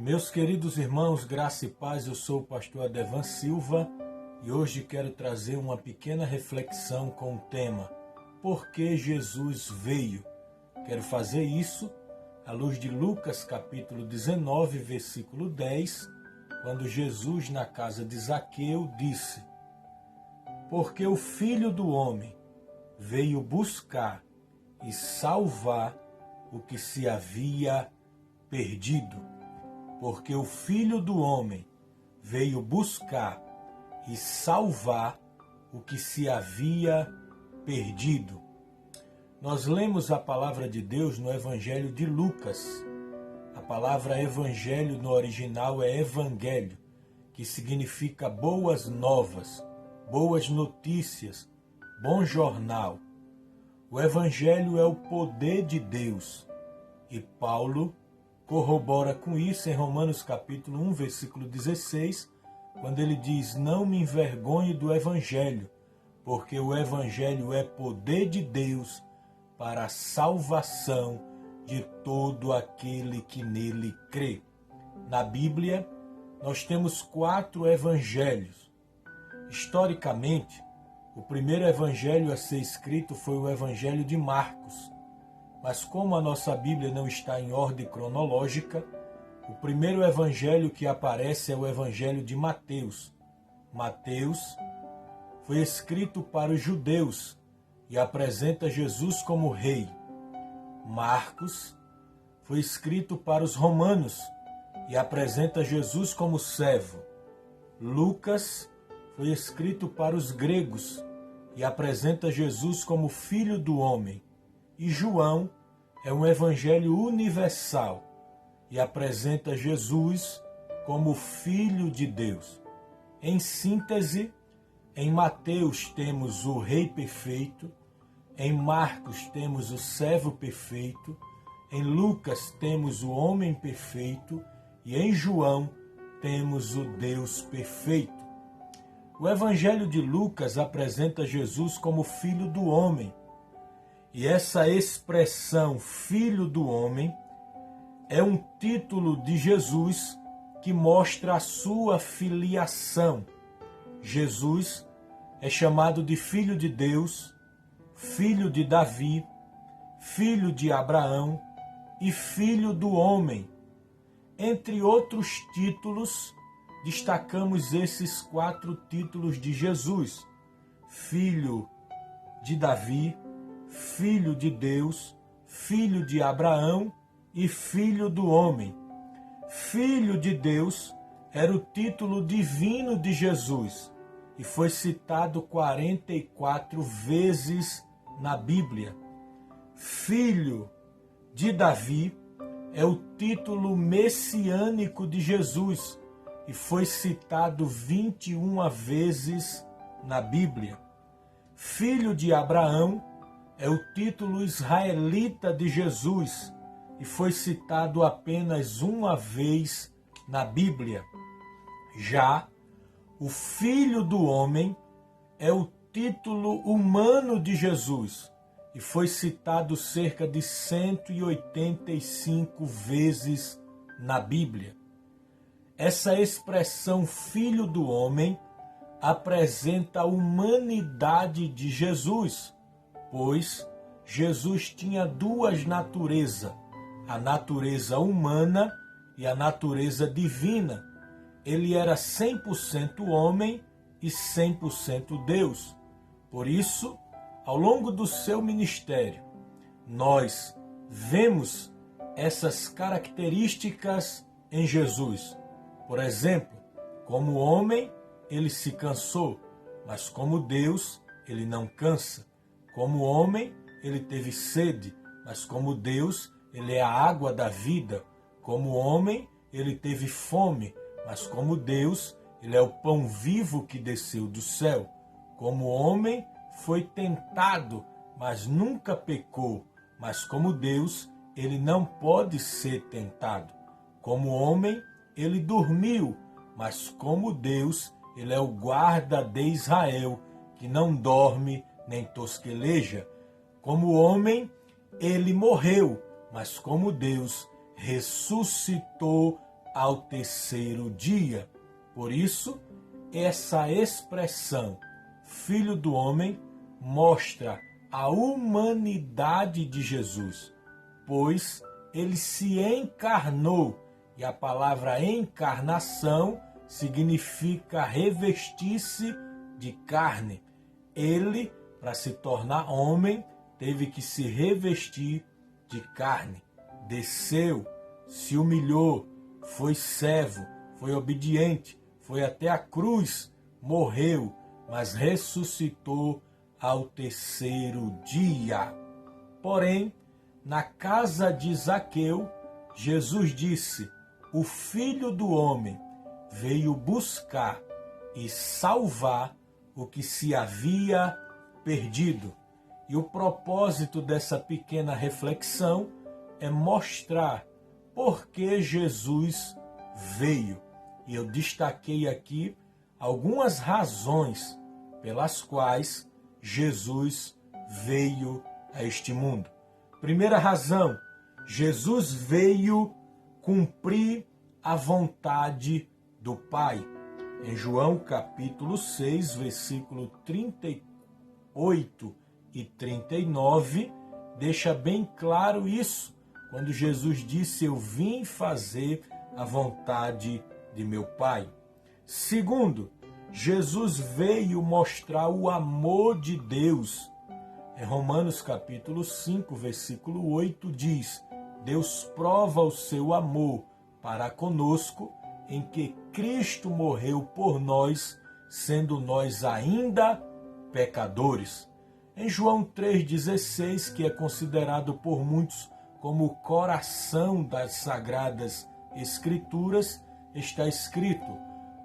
Meus queridos irmãos, graça e paz, eu sou o pastor Adevan Silva e hoje quero trazer uma pequena reflexão com o tema Por que Jesus veio? Quero fazer isso à luz de Lucas capítulo 19, versículo 10, quando Jesus na casa de Zaqueu disse: Porque o Filho do Homem veio buscar e salvar o que se havia perdido. Porque o Filho do Homem veio buscar e salvar o que se havia perdido. Nós lemos a palavra de Deus no Evangelho de Lucas. A palavra evangelho no original é evangelho, que significa boas novas, boas notícias, bom jornal. O evangelho é o poder de Deus. E Paulo corrobora com isso em Romanos capítulo 1, versículo 16, quando ele diz: Não me envergonhe do evangelho, porque o evangelho é poder de Deus para a salvação de todo aquele que nele crê. Na Bíblia, nós temos 4 evangelhos. Historicamente, o primeiro evangelho a ser escrito foi o evangelho de Marcos. Mas como a nossa Bíblia não está em ordem cronológica, o primeiro evangelho que aparece é o evangelho de Mateus. Mateus foi escrito para os judeus e apresenta Jesus como rei. Marcos foi escrito para os romanos e apresenta Jesus como servo. Lucas foi escrito para os gregos e apresenta Jesus como filho do homem. E João é um evangelho universal e apresenta Jesus como Filho de Deus. Em síntese, em Mateus temos o Rei perfeito, em Marcos temos o servo perfeito, em Lucas temos o homem perfeito e em João temos o Deus perfeito. O evangelho de Lucas apresenta Jesus como Filho do homem. E essa expressão Filho do Homem é um título de Jesus que mostra a sua filiação. Jesus é chamado de Filho de Deus, Filho de Davi, Filho de Abraão e Filho do Homem. Entre outros títulos, destacamos esses 4 títulos de Jesus: Filho de Davi, Filho de Deus, Filho de Abraão e Filho do Homem. Filho de Deus era o título divino de Jesus e foi citado 44 vezes na Bíblia. Filho de Davi é o título messiânico de Jesus e foi citado 21 vezes na Bíblia. Filho de Abraão é o título israelita de Jesus e foi citado apenas uma vez na Bíblia. Já o Filho do Homem é o título humano de Jesus e foi citado cerca de 185 vezes na Bíblia. Essa expressão Filho do Homem apresenta a humanidade de Jesus, pois Jesus tinha 2 naturezas, a natureza humana e a natureza divina. Ele era 100% homem e 100% Deus. Por isso, ao longo do seu ministério, nós vemos essas características em Jesus. Por exemplo, como homem, ele se cansou, mas como Deus, ele não cansa. Como homem, ele teve sede, mas como Deus, ele é a água da vida. Como homem, ele teve fome, mas como Deus, ele é o pão vivo que desceu do céu. Como homem, foi tentado, mas nunca pecou. Mas como Deus, ele não pode ser tentado. Como homem, ele dormiu, mas como Deus, ele é o guarda de Israel, que não dorme nem tosqueleja. Como homem, ele morreu, mas como Deus, ressuscitou ao terceiro dia. Por isso, essa expressão, Filho do Homem, mostra a humanidade de Jesus, pois ele se encarnou, e a palavra encarnação significa revestir-se de carne. Ele, para se tornar homem, teve que se revestir de carne. Desceu, se humilhou, foi servo, foi obediente, foi até a cruz, morreu, mas ressuscitou ao terceiro dia. Porém, na casa de Zaqueu, Jesus disse: o Filho do Homem veio buscar e salvar o que se havia perdido. E o propósito dessa pequena reflexão é mostrar por que Jesus veio. E eu destaquei aqui algumas razões pelas quais Jesus veio a este mundo. Primeira razão, Jesus veio cumprir a vontade do Pai. Em João capítulo 6, versículo 38 e 39, deixa bem claro isso, quando Jesus disse: eu vim fazer a vontade de meu Pai. Segundo, Jesus veio mostrar o amor de Deus. Em Romanos capítulo 5, versículo 8, diz: Deus prova o seu amor para conosco, em que Cristo morreu por nós, sendo nós ainda pecadores. Em João 3,16, que é considerado por muitos como o coração das Sagradas Escrituras, está escrito: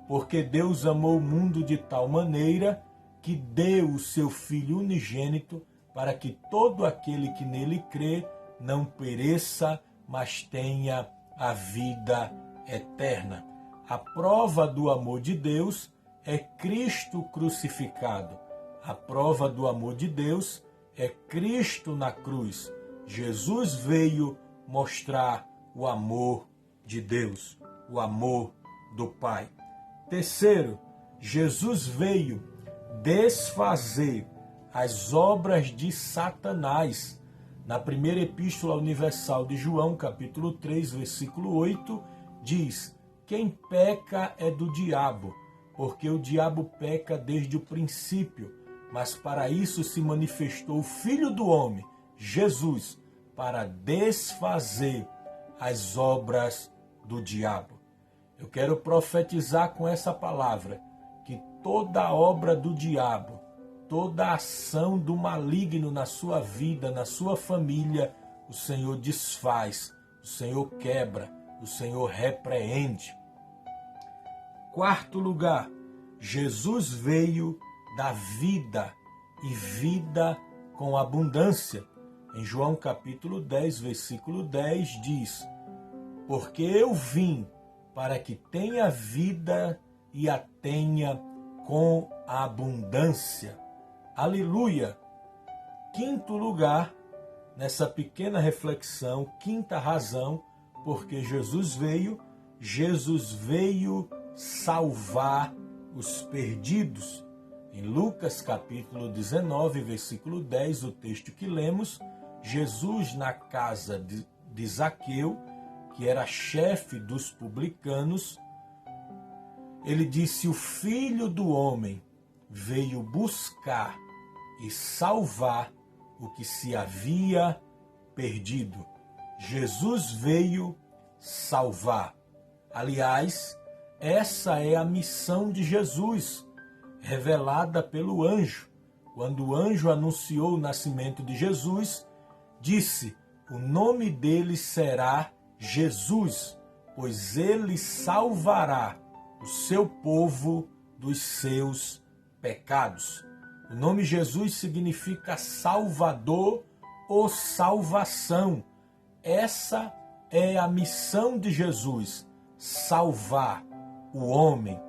porque Deus amou o mundo de tal maneira que deu o seu Filho unigênito, para que todo aquele que nele crê não pereça, mas tenha a vida eterna. A prova do amor de Deus é Cristo crucificado. A prova do amor de Deus é Cristo na cruz. Jesus veio mostrar o amor de Deus, o amor do Pai. Terceiro, Jesus veio desfazer as obras de Satanás. Na primeira epístola universal de João, capítulo 3, versículo 8, diz: quem peca é do diabo, porque o diabo peca desde o princípio, mas para isso se manifestou o Filho do Homem, Jesus, para desfazer as obras do diabo. Eu quero profetizar com essa palavra que toda obra do diabo, toda ação do maligno na sua vida, na sua família, o Senhor desfaz, o Senhor quebra, o Senhor repreende. Quarto lugar, Jesus veio dar vida e vida com abundância. Em João capítulo 10, versículo 10 diz: porque eu vim para que tenha vida e a tenha com abundância. Aleluia! Quinto lugar, nessa pequena reflexão, quinta razão, porque Jesus veio salvar os perdidos. Em Lucas capítulo 19, versículo 10, o texto que lemos, Jesus na casa de Zaqueu, que era chefe dos publicanos, ele disse: o Filho do Homem veio buscar e salvar o que se havia perdido. Jesus veio salvar. Aliás, essa é a missão de Jesus, revelada pelo anjo. Quando o anjo anunciou o nascimento de Jesus, disse: o nome dele será Jesus, pois ele salvará o seu povo dos seus pecados. O nome Jesus significa Salvador ou salvação. Essa é a missão de Jesus: salvar o homem,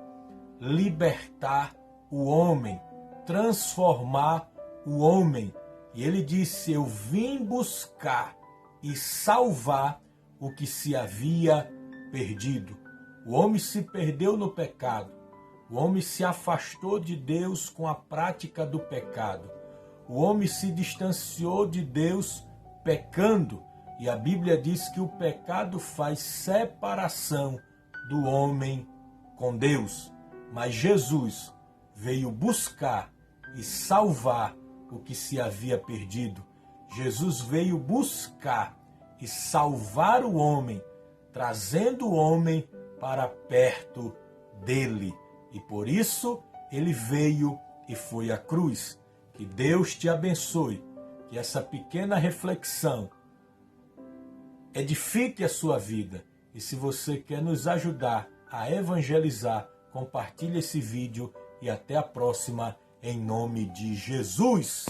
libertar o homem, transformar o homem. E ele disse: eu vim buscar e salvar o que se havia perdido. O homem se perdeu no pecado. O homem se afastou de Deus com a prática do pecado. O homem se distanciou de Deus pecando. E a Bíblia diz que o pecado faz separação do homem com Deus. Mas Jesus veio buscar e salvar o que se havia perdido. Jesus veio buscar e salvar o homem, trazendo o homem para perto dele. E por isso ele veio e foi à cruz. Que Deus te abençoe, que essa pequena reflexão edifique a sua vida. E se você quer nos ajudar a evangelizar, compartilhe esse vídeo e até a próxima, em nome de Jesus.